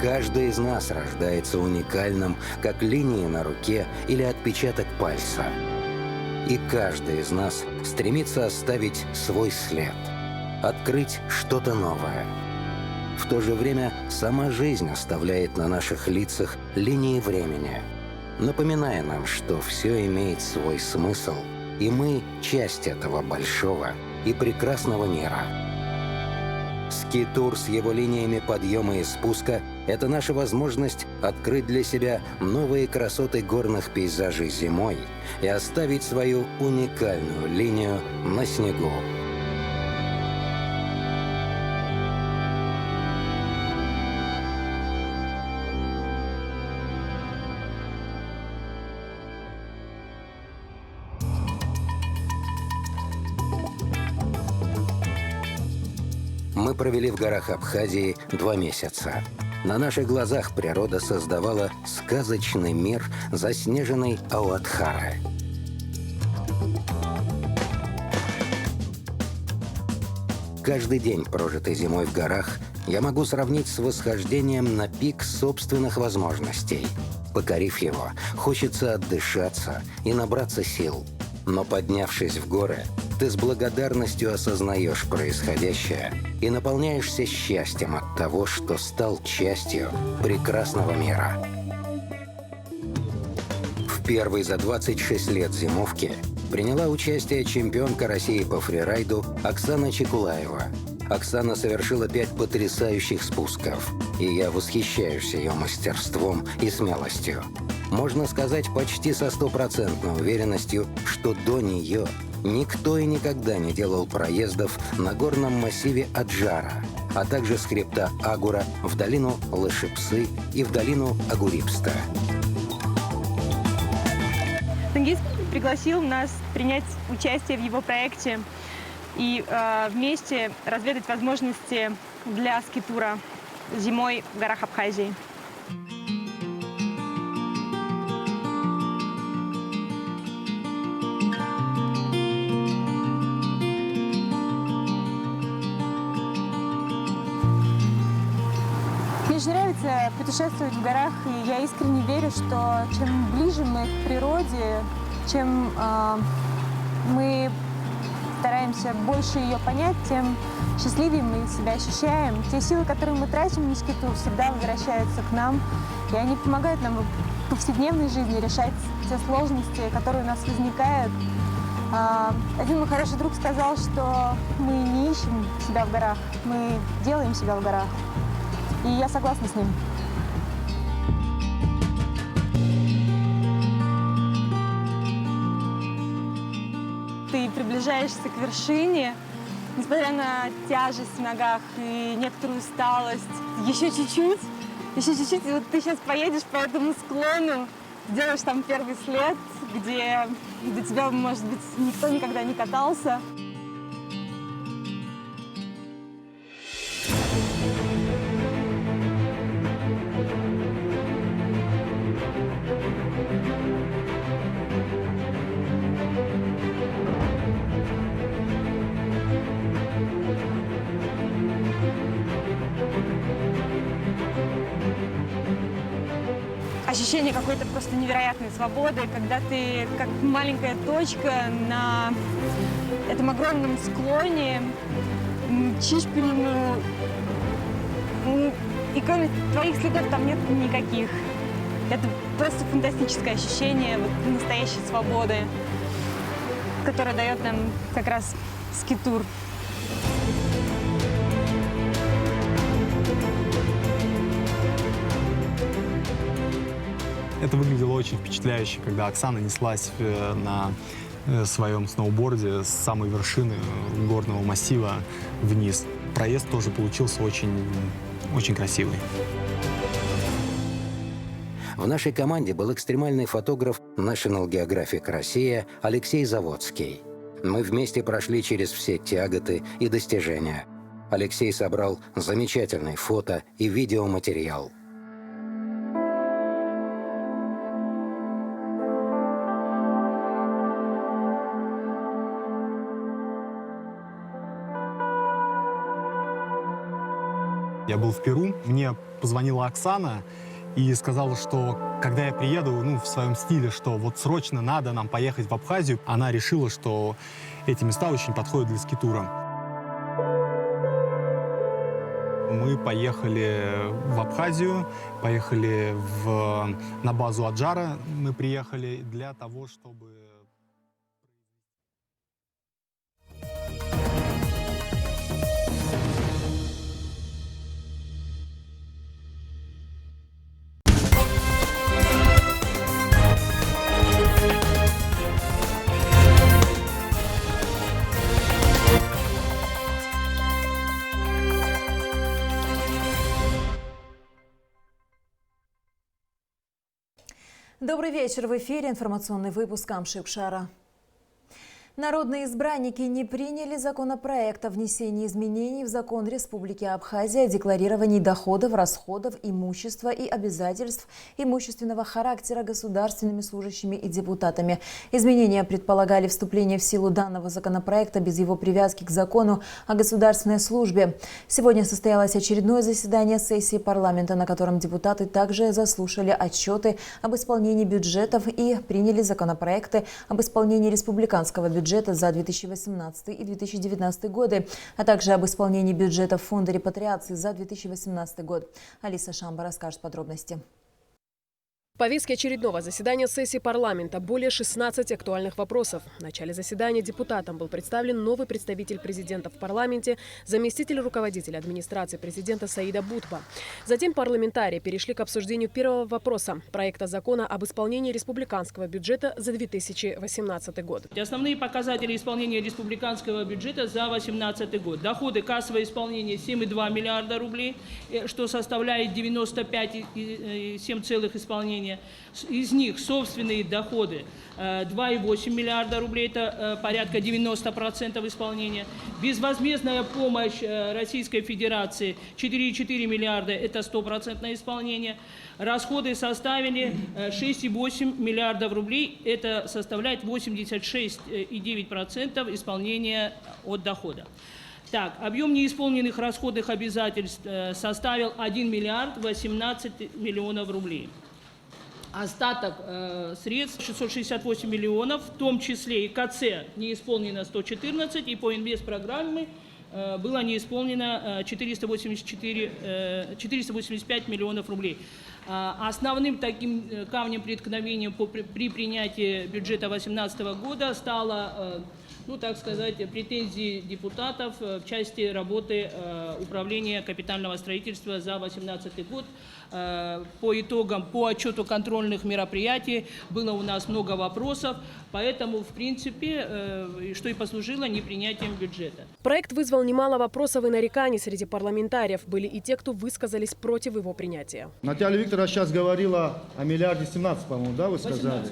Каждый из нас рождается уникальным, как линии на руке или отпечаток пальца. И каждый из нас стремится оставить свой след, открыть что-то новое. В то же время сама жизнь оставляет на наших лицах линии времени, напоминая нам, что все имеет свой смысл, и мы — часть этого большого и прекрасного мира. Ски-тур с его линиями подъема и спуска — это наша возможность открыть для себя новые красоты горных пейзажей зимой и оставить свою уникальную линию на снегу. Мы провели в горах Абхазии 2 месяца. На наших глазах природа создавала сказочный мир заснеженной Ауадхары. Каждый день, прожитый зимой в горах, я могу сравнить с восхождением на пик собственных возможностей. Покорив его, хочется отдышаться и набраться сил. Но поднявшись в горы, ты с благодарностью осознаешь происходящее и наполняешься счастьем от того, что стал частью прекрасного мира. В первой за 26 лет зимовки приняла участие чемпионка России по фрирайду Оксана Чекулаева. Оксана совершила 5 потрясающих спусков, и я восхищаюсь ее мастерством и смелостью. Можно сказать почти со стопроцентной уверенностью, что до нее никто и никогда не делал проездов на горном массиве Аджара, а также с хребта Агура в долину Лашипсы и в долину Агурипста. Тенгиз пригласил нас принять участие в его проекте и вместе разведать возможности для ски-тура зимой в горах Абхазии. Мне очень нравится путешествовать в горах, и я искренне верю, что чем ближе мы к природе, чем мы стараемся больше ее понять, тем счастливее мы себя ощущаем. Те силы, которые мы тратим на ски-тур, всегда возвращаются к нам, и они помогают нам в повседневной жизни решать те сложности, которые у нас возникают. Один мой хороший друг сказал, что мы не ищем себя в горах, мы делаем себя в горах. И я согласна с ним. Ты приближаешься к вершине, несмотря на тяжесть в ногах и некоторую усталость. Еще чуть-чуть, и вот ты сейчас поедешь по этому склону, сделаешь там первый след, где до тебя, может быть, никто никогда не катался. Ощущение какой-то просто невероятной свободы, когда ты как маленькая точка на этом огромном склоне мчишь по нему, и кроме твоих следов там нет никаких. Это просто фантастическое ощущение вот, настоящей свободы, которое дает нам как раз ски-тур. Это выглядело очень впечатляюще, когда Оксана неслась на своем сноуборде с самой вершины горного массива вниз. Проезд тоже получился очень красивый. В нашей команде был экстремальный фотограф National Geographic Россия Алексей Заводский. Мы вместе прошли через все тяготы и достижения. Алексей собрал замечательный фото и видеоматериал. Я был в Перу, мне позвонила Оксана и сказала, что когда я приеду, ну, в своем стиле, что вот срочно надо нам поехать в Абхазию, она решила, что эти места очень подходят для скитура. Мы поехали в Абхазию, поехали на базу Аджара, мы приехали для того, чтобы... Добрый вечер. В эфире информационный выпуск Амшипшара. Народные избранники не приняли законопроект о внесении изменений в закон Республики Абхазия о декларировании доходов, расходов, имущества и обязательств имущественного характера государственными служащими и депутатами. Изменения предполагали вступление в силу данного законопроекта без его привязки к закону о государственной службе. Сегодня состоялось очередное заседание сессии парламента, на котором депутаты также заслушали отчеты об исполнении бюджетов и приняли законопроекты об исполнении республиканского бюджета за 2018 и 2019 годы, а также об исполнении бюджета Фонда репатриации за 2018 год. Алиса Шамба расскажет подробности. В повестке очередного заседания сессии парламента более 16 актуальных вопросов. В начале заседания депутатам был представлен новый представитель президента в парламенте, заместитель руководителя администрации президента Саида Бутба. Затем парламентарии перешли к обсуждению первого вопроса – проекта закона об исполнении республиканского бюджета за 2018 год. Основные показатели исполнения республиканского бюджета за 2018 год. Доходы кассовое исполнение 7,2 миллиарда рублей, что составляет 95,7 исполнения. Из них собственные доходы 2,8 миллиарда рублей, это порядка 90% исполнения. Безвозмездная помощь Российской Федерации 4,4 миллиарда, это 100% исполнение. Расходы составили 6,8 миллиардов рублей, это составляет 86,9% исполнения от дохода. Так, объем неисполненных расходных обязательств составил 1 миллиард 18 миллионов рублей. Остаток средств 668 миллионов, в том числе и КЦ не исполнено 114, и по инвестпрограмме было не исполнено 485 миллионов рублей. Основным таким камнем преткновения при принятии бюджета 2018 года стало, ну, так сказать, претензии депутатов в части работы управления капитального строительства за 2018 год. По итогам, по отчету контрольных мероприятий было у нас много вопросов, поэтому, в принципе, что и послужило непринятием бюджета. Проект вызвал немало вопросов и нареканий среди парламентариев. Были и те, кто высказались против его принятия. Наталья Викторовна сейчас говорила о миллиарде 17, по-моему, да, вы сказали?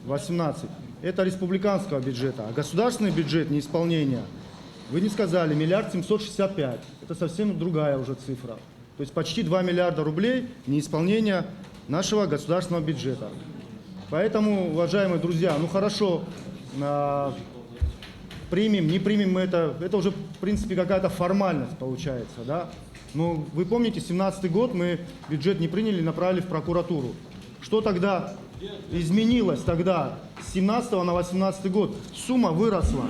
18. Это республиканского бюджета, а государственный бюджет неисполнения, вы не сказали, миллиард 765. Это совсем другая уже цифра. То есть почти 2 миллиарда рублей неисполнения нашего государственного бюджета. Поэтому, уважаемые друзья, ну хорошо, примем, не примем мы это уже, в принципе, какая-то формальность получается, да? Но вы помните, 2017 год мы бюджет не приняли, направили в прокуратуру. Что тогда изменилось тогда с 2017 на 2018 год? Сумма выросла.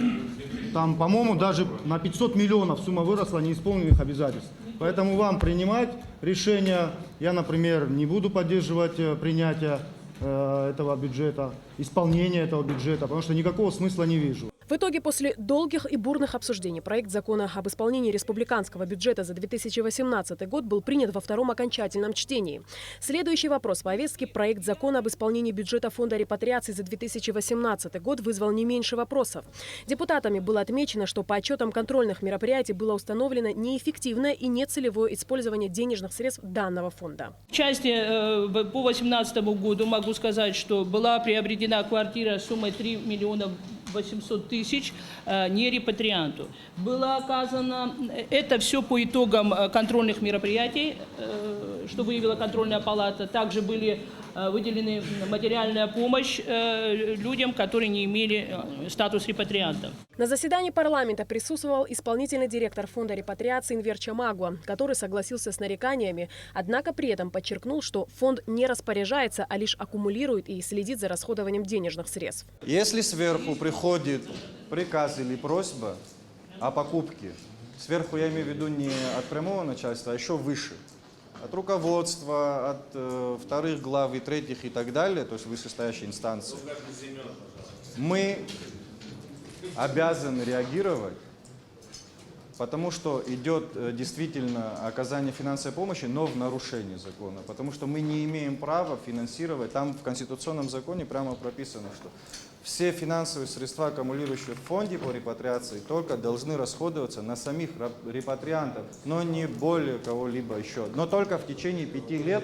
Там, по-моему, даже на 500 миллионов сумма выросла неисполненных обязательств. Поэтому вам принимать решение. Я, например, не буду поддерживать принятие этого бюджета, исполнение этого бюджета, потому что никакого смысла не вижу. В итоге, после долгих и бурных обсуждений, проект закона об исполнении республиканского бюджета за 2018 год был принят во втором окончательном чтении. Следующий вопрос повестки – проект закона об исполнении бюджета Фонда репатриации за 2018 год вызвал не меньше вопросов. Депутатами было отмечено, что по отчетам контрольных мероприятий было установлено неэффективное и нецелевое использование денежных средств данного фонда. В части по 2018 году могу сказать, что была приобретена квартира суммой 3 миллиона 800 тысяч не репатрианту. Было оказано, это все по итогам контрольных мероприятий, что выявила контрольная палата. Также были выделена материальная помощь людям, которые не имели статус репатриантов. На заседании парламента присутствовал исполнительный директор фонда репатриации Энвер Чамагуа, который согласился с нареканиями, однако при этом подчеркнул, что фонд не распоряжается, а лишь аккумулирует и следит за расходованием денежных средств. Если сверху приходит приказ или просьба о покупке, сверху я имею в виду не от прямого начальства, а еще выше, от руководства, от вторых глав и третьих и так далее, то есть вышестоящей инстанции, мы обязаны реагировать, потому что идет действительно оказание финансовой помощи, но в нарушении закона, потому что мы не имеем права финансировать, там в Конституционном законе прямо прописано, что все финансовые средства, аккумулирующие в фонде по репатриации, только должны расходоваться на самих репатриантов, но не более кого-либо еще, но только в течение 5 лет,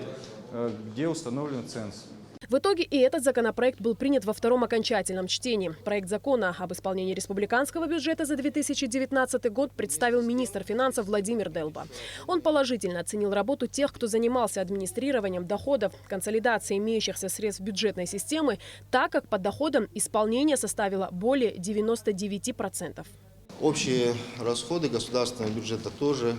где установлен ценз. В итоге и этот законопроект был принят во втором окончательном чтении. Проект закона об исполнении республиканского бюджета за 2019 год представил министр финансов Владимир Делба. Он положительно оценил работу тех, кто занимался администрированием доходов, консолидацией имеющихся средств бюджетной системы, так как по доходам исполнение составило более 99%. Общие расходы государственного бюджета тоже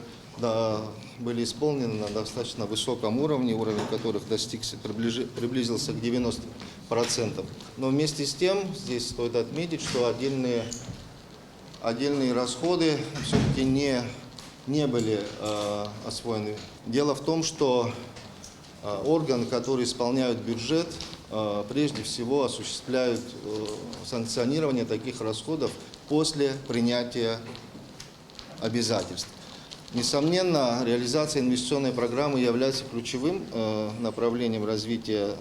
были исполнены на достаточно высоком уровне, уровень которых приблизился к 90%. Но вместе с тем, здесь стоит отметить, что отдельные расходы все-таки не были освоены. Дело в том, что органы, которые исполняют бюджет, прежде всего осуществляют санкционирование таких расходов после принятия обязательств. Несомненно, реализация инвестиционной программы является ключевым направлением развития,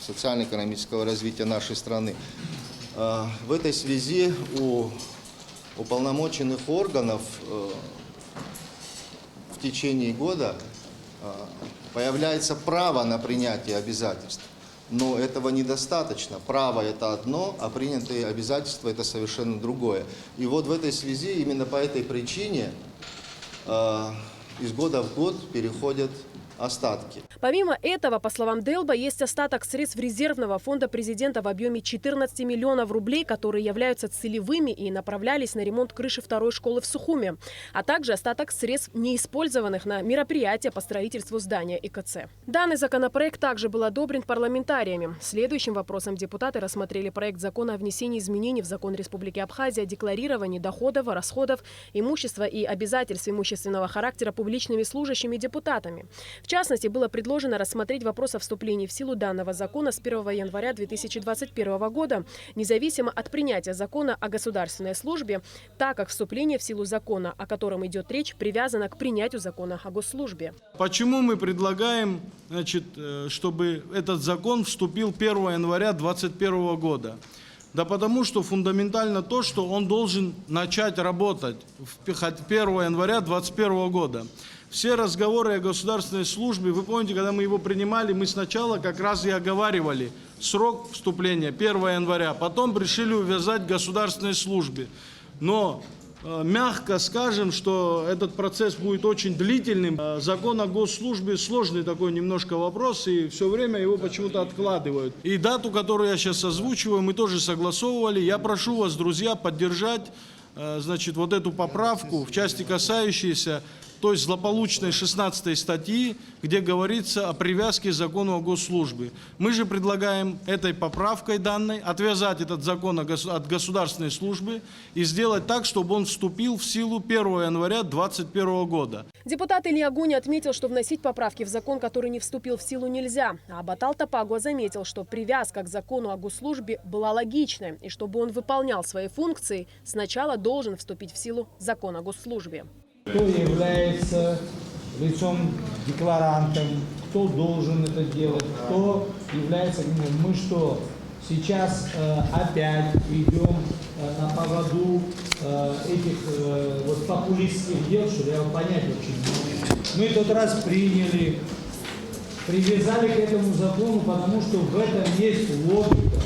социально-экономического развития нашей страны. В этой связи у уполномоченных органов в течение года появляется право на принятие обязательств. Но этого недостаточно. Право – это одно, а принятые обязательства – это совершенно другое. И вот в этой связи, именно по этой причине, из года в год переходят остатки. Помимо этого, по словам Делба, есть остаток средств резервного фонда президента в объеме 14 миллионов рублей, которые являются целевыми и направлялись на ремонт крыши второй школы в Сухуме, а также остаток средств, неиспользованных на мероприятия по строительству здания ИКЦ. Данный законопроект также был одобрен парламентариями. Следующим вопросом депутаты рассмотрели проект закона о внесении изменений в закон Республики Абхазия о декларировании доходов, расходов, имущества и обязательств имущественного характера публичными служащими депутатами. В частности, было предложено рассмотреть вопрос о вступлении в силу данного закона с 1 января 2021 года, независимо от принятия закона о государственной службе, так как вступление в силу закона, о котором идет речь, привязано к принятию закона о госслужбе. Почему мы предлагаем, чтобы этот закон вступил 1 января 2021 года? Да потому что фундаментально то, что он должен начать работать 1 января 2021 года. Все разговоры о государственной службе, вы помните, когда мы его принимали, мы сначала как раз и оговаривали срок вступления 1 января, потом решили увязать государственной службе. Но мягко скажем, что этот процесс будет очень длительным. Закон о госслужбе сложный такой немножко вопрос, и все время его почему-то откладывают. И дату, которую я сейчас озвучиваю, мы тоже согласовывали. Я прошу вас, друзья, поддержать вот эту поправку в части, касающейся той злополучной 16 статьи, где говорится о привязке к закону о госслужбе. Мы же предлагаем этой поправкой данной отвязать этот закон от государственной службы и сделать так, чтобы он вступил в силу 1 января 2021 года. Депутат Илья Гуни отметил, что вносить поправки в закон, который не вступил в силу, нельзя. А Батал Тапагуа заметил, что привязка к закону о госслужбе была логичной, и чтобы он выполнял свои функции, сначала должен вступить в силу закон о госслужбе. Кто является лицом-декларантом, кто должен это делать, кто является... Мы что, сейчас опять идем на поводу этих популистских дел, что я понять очень не могу. Мы тот раз приняли, привязали к этому закону, потому что в этом есть логика.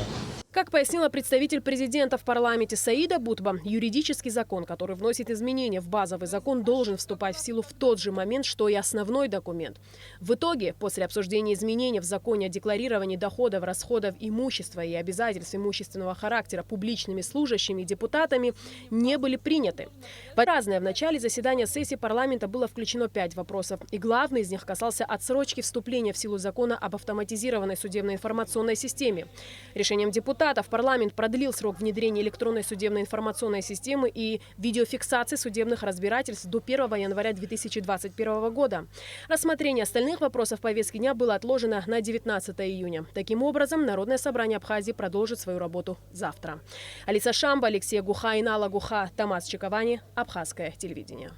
Как пояснила представитель президента в парламенте Саида Бутба, юридический закон, который вносит изменения в базовый закон, должен вступать в силу в тот же момент, что и основной документ. В итоге, после обсуждения изменений в законе о декларировании доходов, расходов, имущества и обязательств имущественного характера публичными служащими и депутатами не были приняты. Разное в начале заседания сессии парламента было включено 5 вопросов, и главный из них касался отсрочки вступления в силу закона об автоматизированной судебной информационной системе. Решением депутатов парламент продлил срок внедрения электронной судебной информационной системы и видеофиксации судебных разбирательств до 1 января 2021 года. Рассмотрение остальных вопросов повестки дня было отложено на 19 июня. Таким образом, Народное собрание Абхазии продолжит свою работу завтра. Алиса Шамба, Алексей Гуха, Инала Гуха, Тамас Чиковани, Абхазское телевидение.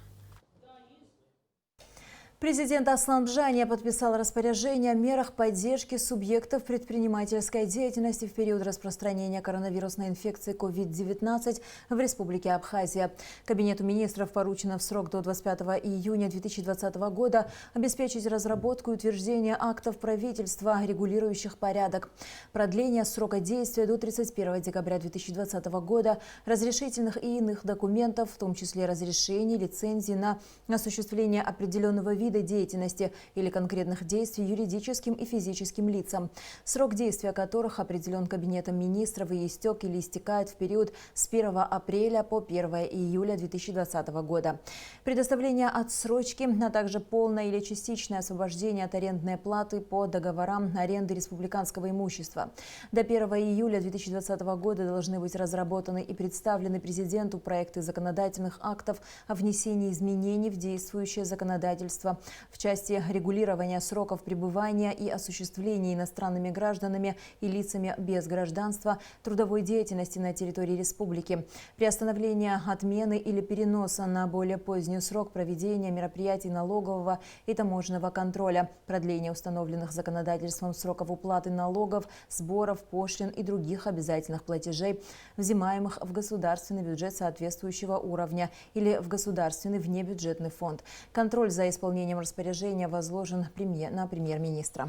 Президент Аслан Бжания подписал распоряжение о мерах поддержки субъектов предпринимательской деятельности в период распространения коронавирусной инфекции COVID-19 в Республике Абхазия. Кабинету министров поручено в срок до 25 июня 2020 года обеспечить разработку и утверждение актов правительства, регулирующих порядок. Продление срока действия до 31 декабря 2020 года разрешительных и иных документов, в том числе разрешений, лицензий на осуществление определенного вида деятельности или конкретных действий юридическим и физическим лицам, срок действия которых определен Кабинетом министров и истек или истекает в период с 1 апреля по 1 июля 2020 года. Предоставление отсрочки, а также полное или частичное освобождение от арендной платы по договорам аренды республиканского имущества. До 1 июля 2020 года должны быть разработаны и представлены президенту проекты законодательных актов о внесении изменений в действующее законодательство в части регулирования сроков пребывания и осуществления иностранными гражданами и лицами без гражданства трудовой деятельности на территории республики, приостановление отмены или переноса на более поздний срок проведения мероприятий налогового и таможенного контроля, продление установленных законодательством сроков уплаты налогов, сборов, пошлин и других обязательных платежей, взимаемых в государственный бюджет соответствующего уровня или в государственный внебюджетный фонд. Контроль за исполнением распоряжения возложен на премьер-министра.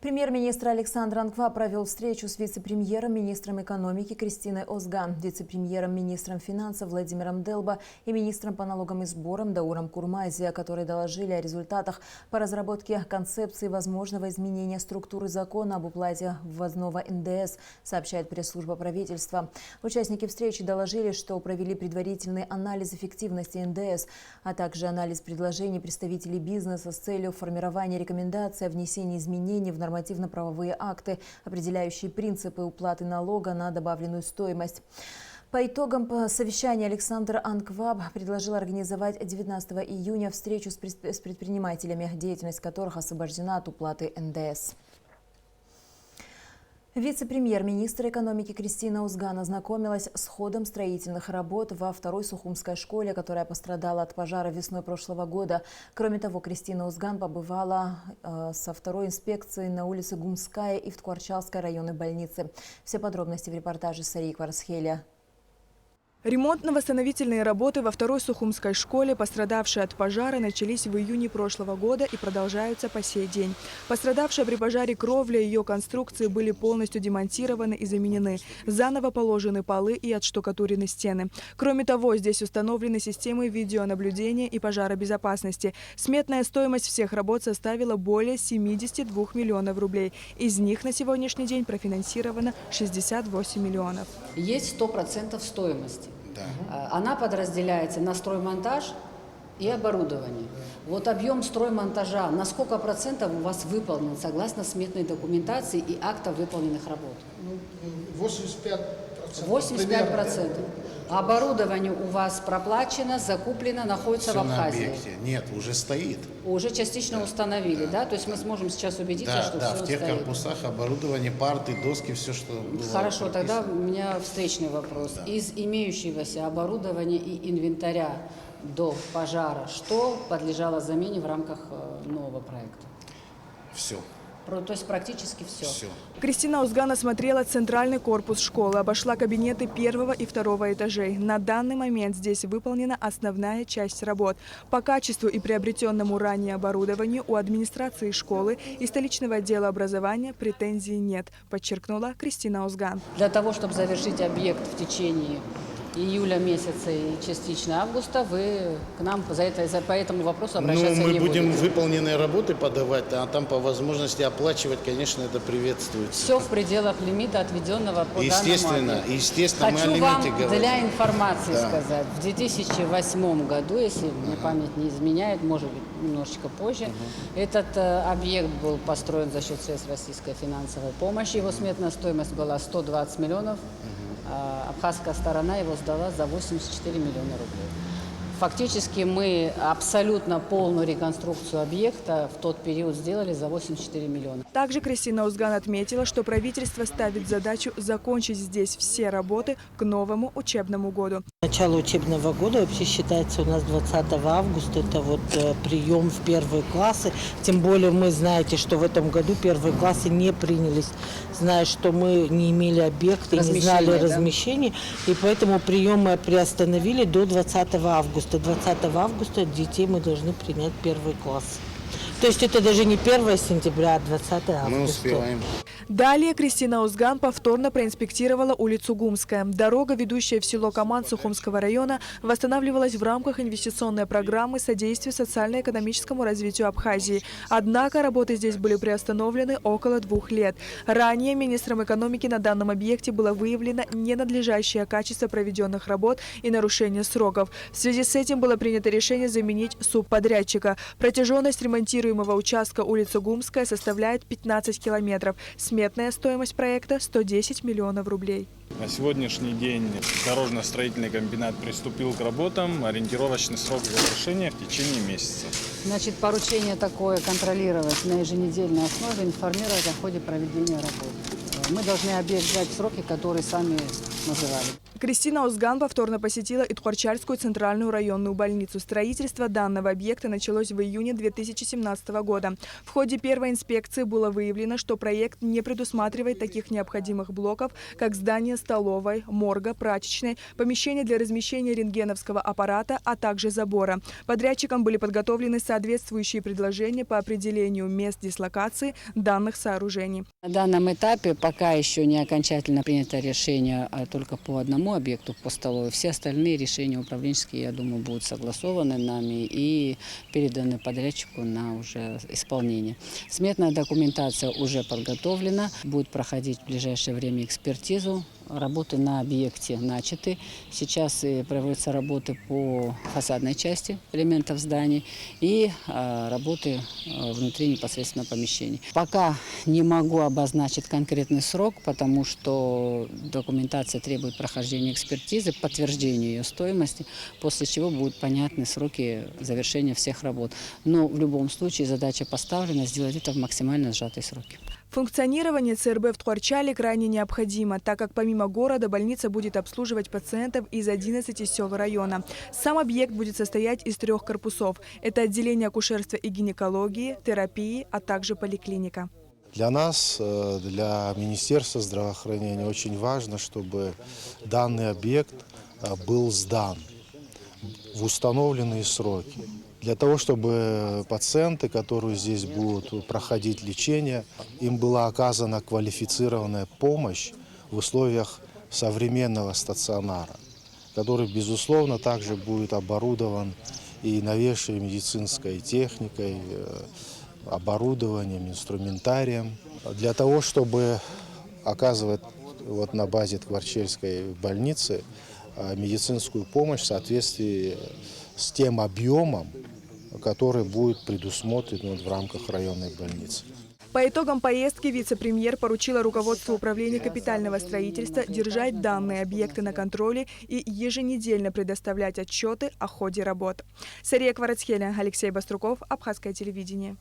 Премьер-министр Александр Анква провел встречу с вице-премьером, министром экономики Кристиной Озган, вице-премьером, министром финансов Владимиром Делба и министром по налогам и сборам Дауром Курмазия, которые доложили о результатах по разработке концепции возможного изменения структуры закона об уплате ввозного НДС, сообщает пресс-служба правительства. Участники встречи доложили, что провели предварительный анализ эффективности НДС, а также анализ предложений представителей бизнеса с целью формирования рекомендаций о внесении изменений в нормативно-правовые акты, определяющие принципы уплаты налога на добавленную стоимость. По итогам совещания Александр Анква предложил организовать 19 июня встречу с предпринимателями, деятельность которых освобождена от уплаты НДС. Вице-премьер-министр экономики Кристина Озган ознакомилась с ходом строительных работ во второй Сухумской школе, которая пострадала от пожара весной прошлого года. Кроме того, Кристина Озган побывала со второй инспекцией на улице Гумская и в Ткварчалской районной больнице. Все подробности в репортаже Сарии Кварсхеля. Ремонтно-восстановительные работы во второй Сухумской школе, пострадавшие от пожара, начались в июне прошлого года и продолжаются по сей день. Пострадавшая при пожаре кровля и ее конструкции были полностью демонтированы и заменены. Заново положены полы и отштукатурены стены. Кроме того, здесь установлены системы видеонаблюдения и пожаробезопасности. Сметная стоимость всех работ составила более 72 миллионов рублей. Из них на сегодняшний день профинансировано 68 миллионов. Есть 100% стоимости. Она подразделяется на строймонтаж и оборудование. Вот объем строймонтажа, на сколько процентов у вас выполнен согласно сметной документации и актов выполненных работ? 85%. 85%. Оборудование у вас проплачено, закуплено, находится Все в Абхазии. на объекте. Нет, уже стоит. Уже частично установили, да? То есть мы сможем сейчас убедиться, что да, все в тех стоит. корпусах оборудование, парты, доски, все, что было. Хорошо, прописано. тогда у меня встречный вопрос. Да. Из имеющегося оборудования и инвентаря до пожара, что подлежало замене в рамках нового проекта? Все. То есть практически все. Кристина Узган осмотрела центральный корпус школы, обошла кабинеты 1 и 2 этажей. На данный момент здесь выполнена основная часть работ. По качеству и приобретенному ранее оборудованию у администрации школы и столичного отдела образования претензий нет, подчеркнула Кристина Узган. Для того, чтобы завершить объект в течение июля месяца и частично августа, вы к нам по этому вопросу обращаться не будете. Мы будем выполненные работы подавать, а там по возможности оплачивать, конечно, это приветствуется. Все в пределах лимита, отведенного по данному объекту. Естественно, мы о Хочу лимите вам говорим. для информации сказать, в 2008 году, если мне память не изменяет, может быть, немножечко позже, этот объект был построен за счет средств российской финансовой помощи. Его сметная стоимость была 120 миллионов. Абхазская сторона его сдала за 84 миллиона рублей. Фактически мы абсолютно полную реконструкцию объекта в тот период сделали за 84 миллиона. Также Кристина Узган отметила, что правительство ставит задачу закончить здесь все работы к новому учебному году. Начало учебного года вообще считается у нас 20 августа. Это вот прием в первые классы. Тем более мы знаете, что в этом году первые классы не принялись, зная, что мы не имели объекта, не знали размещений. И поэтому прием мы приостановили до 20 августа. 20 августа детей мы должны принять первый класс. То есть это даже не 1 сентября, а 20 августа. Мы успеваем. Далее Кристина Узган повторно проинспектировала улицу Гумская. Дорога, ведущая в село Каман Сухумского района, восстанавливалась в рамках инвестиционной программы содействия социально-экономическому развитию Абхазии. Однако работы здесь были приостановлены около 2 лет. Ранее министром экономики на данном объекте было выявлено ненадлежащее качество проведенных работ и нарушение сроков. В связи с этим было принято решение заменить субподрядчика. Протяженность ремонтируемого участка улицы Гумская составляет 15 километров. Сметная стоимость проекта – 110 миллионов рублей. На сегодняшний день дорожно-строительный комбинат приступил к работам. Ориентировочный срок завершения в течение месяца. Значит, поручение такое контролировать на еженедельной основе, информировать о ходе проведения работ. Мы должны объезжать сроки, которые сами называли. Кристина Узган повторно посетила Итхуарчальскую центральную районную больницу. Строительство данного объекта началось в июне 2017 года. В ходе первой инспекции было выявлено, что проект не предусматривает таких необходимых блоков, как здание столовой, морга, прачечной, помещение для размещения рентгеновского аппарата, а также забора. Подрядчикам были подготовлены соответствующие предложения по определению мест дислокации данных сооружений. На данном этапе пока еще не окончательно принято решение только по одному объекту, по столовой. Все остальные решения управленческие, я думаю, будут согласованы нами и переданы подрядчику на уже исполнение. Сметная документация уже подготовлена, будет проходить в ближайшее время экспертизу. Работы на объекте начаты. Сейчас проводятся работы по фасадной части элементов зданий и работы внутри непосредственно помещений. Пока не могу обозначить конкретный срок, потому что документация требует прохождения экспертизы, подтверждения ее стоимости, после чего будут понятны сроки завершения всех работ. Но в любом случае задача поставлена сделать это в максимально сжатые сроки. Функционирование ЦРБ в Тхуарчале крайне необходимо, так как помимо города больница будет обслуживать пациентов из 11 сел района. Сам объект будет состоять из 3 корпусов. Это отделение акушерства и гинекологии, терапии, а также поликлиника. Для нас, для Министерства здравоохранения очень важно, чтобы данный объект был сдан в установленные сроки. Для того, чтобы пациенты, которые здесь будут проходить лечение, им была оказана квалифицированная помощь в условиях современного стационара, который, безусловно, также будет оборудован и новейшей медицинской техникой, оборудованием, инструментарием. Для того, чтобы оказывать вот на базе Тхуарчальской больницы медицинскую помощь в соответствии с тем объемом, который будет предусмотрен в рамках районной больницы. По итогам поездки вице-премьер поручила руководству управления капитального строительства держать данные объекты на контроле и еженедельно предоставлять отчеты о ходе работ. Сария Кварацхеля, Алексей Баструков, Абхазское телевидение.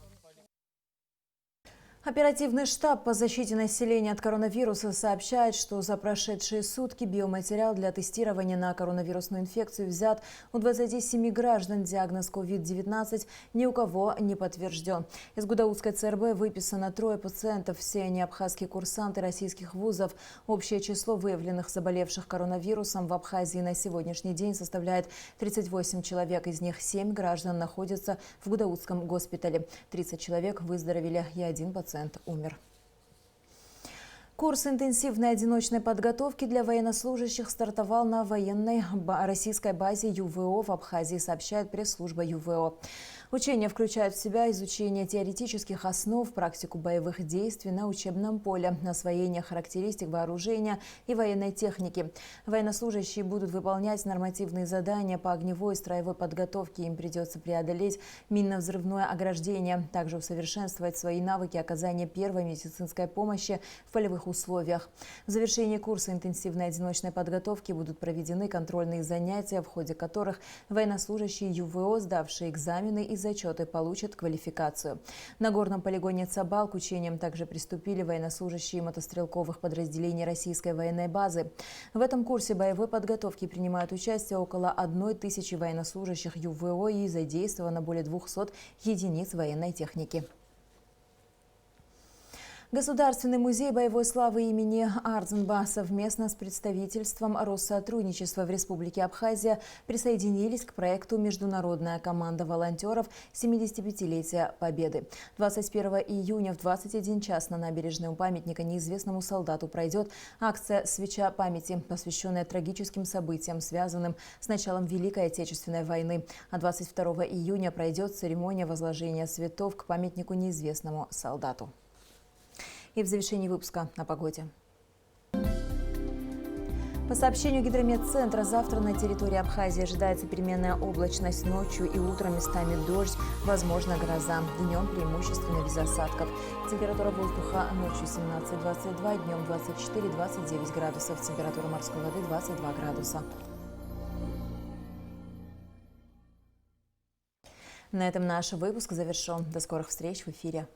Оперативный штаб по защите населения от коронавируса сообщает, что за прошедшие сутки биоматериал для тестирования на коронавирусную инфекцию взят у 27 граждан. Диагноз COVID-19 ни у кого не подтвержден. Из Гудаутской ЦРБ выписано 3 пациентов, все они абхазские курсанты российских вузов. Общее число выявленных заболевших коронавирусом в Абхазии на сегодняшний день составляет 38 человек. Из них 7 граждан находятся в Гудаутском госпитале. 30 человек выздоровели и 1 пациент умер. Курс интенсивной одиночной подготовки для военнослужащих стартовал на военной российской базе ЮВО в Абхазии, сообщает пресс-служба ЮВО. Учения включают в себя изучение теоретических основ, практику боевых действий на учебном поле, освоение характеристик вооружения и военной техники. Военнослужащие будут выполнять нормативные задания по огневой и строевой подготовке. Им придется преодолеть минно-взрывное ограждение, также усовершенствовать свои навыки оказания первой медицинской помощи в полевых условиях. В завершении курса интенсивной одиночной подготовки будут проведены контрольные занятия, в ходе которых военнослужащие ЮВО, сдавшие экзамены и зачеты, получат квалификацию. На горном полигоне Цабал к учениям также приступили военнослужащие мотострелковых подразделений российской военной базы. В этом курсе боевой подготовки принимают участие около 1000 военнослужащих ЮВО и задействовано более 200 единиц военной техники. Государственный музей боевой славы имени Ардзинба совместно с представительством Россотрудничества в Республике Абхазия присоединились к проекту «Международная команда волонтеров 75-летия Победы». 21 июня в 21 час на набережной у памятника неизвестному солдату пройдет акция «Свеча памяти», посвященная трагическим событиям, связанным с началом Великой Отечественной войны. А 22 июня пройдет церемония возложения цветов к памятнику неизвестному солдату. И в завершении выпуска о погоде. По сообщению Гидрометцентра, завтра на территории Абхазии ожидается переменная облачность. Ночью и утром местами дождь, возможно гроза. Днем преимущественно без осадков. Температура воздуха ночью 17-22, днем 24-29 градусов. Температура морской воды 22 градуса. На этом наш выпуск завершен. До скорых встреч в эфире.